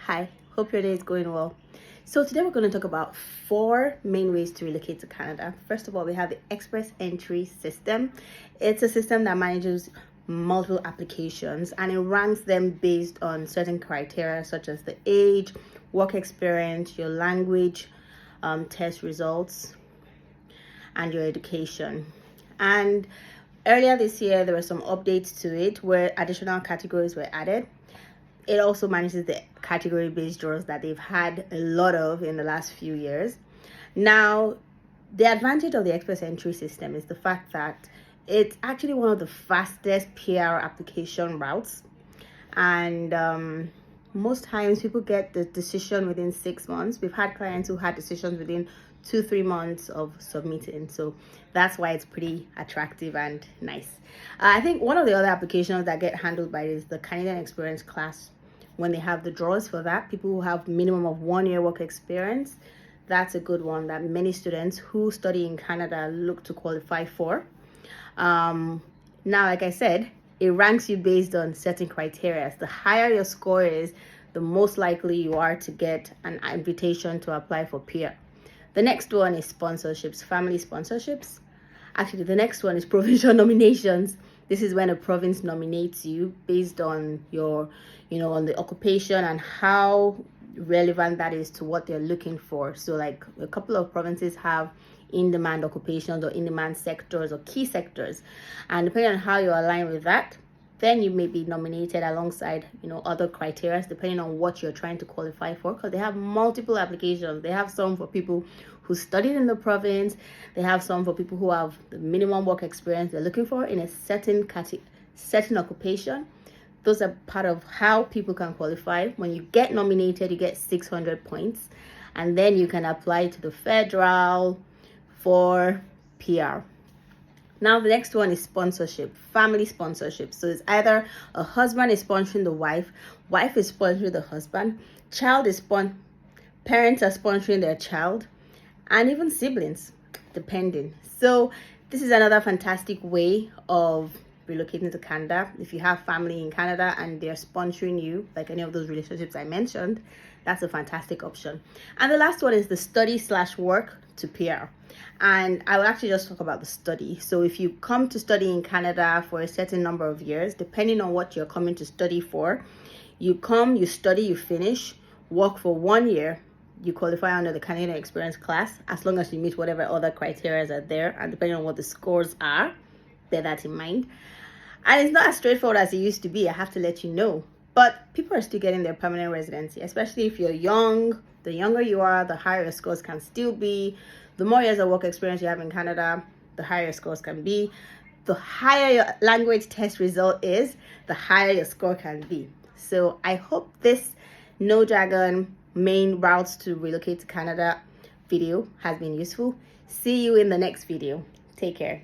Hi, hope your day is going well. So today we're going to talk about 4 main ways to relocate to Canada. First of all, we have the Express Entry system. It's a system that manages multiple applications and it ranks them based on certain criteria such as the age, work experience, your language, test results, and your education. And earlier this year, there were some updates to it where additional categories were added. It also manages the category-based draws that they've had a lot of in the last few years. Now, the advantage of the Express Entry system is the fact that it's actually one of the fastest PR application routes. And most times people get the decision within 6 months. We've had clients who had decisions within 2-3 months of submitting, so that's why it's pretty attractive and nice. I think one of the other applications that get handled by is the Canadian Experience class. When they have the draws for that, people who have minimum of 1 year work experience, that's a good one that many students who study in Canada look to qualify for. Now, like I said, it ranks you based on certain criteria. The higher your score is, the most likely you are to get an invitation to apply for PR. The next one is sponsorships, family sponsorships. Actually, the next one is provincial nominations. This is when a province nominates you based on your, on the occupation and how relevant that is to what they're looking for. So like a couple of provinces have in-demand occupations or in-demand sectors or key sectors. And depending on how you align with that, then you may be nominated alongside, other criteria depending on what you're trying to qualify for, because they have multiple applications. They have some for people who studied in the province. They have some for people who have the minimum work experience they're looking for in a certain occupation. Those are part of how people can qualify. When you get nominated, you get 600 points, and then you can apply to the federal for PR. Now, the next one is sponsorship, family sponsorship. So it's either a husband is sponsoring the wife is sponsoring the husband, parents are sponsoring their child, and even siblings, depending. So this is another fantastic way of relocating to Canada. If you have family in Canada and they're sponsoring you, like any of those relationships I mentioned, that's a fantastic option. And the last one is the study/work to PR. And I will actually just talk about the study. So if you come to study in Canada for a certain number of years, depending on what you're coming to study for, you come, you study, you finish, work for 1 year, you qualify under the Canadian Experience class, as long as you meet whatever other criteria are there, and depending on what the scores are, bear that in mind. And it's not as straightforward as it used to be, I have to let you know. But people are still getting their permanent residency, especially if you're young. The younger you are, the higher your scores can still be. The more years of work experience you have in Canada, the higher your scores can be. The higher your language test result is, the higher your score can be. So I hope this no jargon main routes to relocate to Canada video has been useful. See you in the next video. Take care.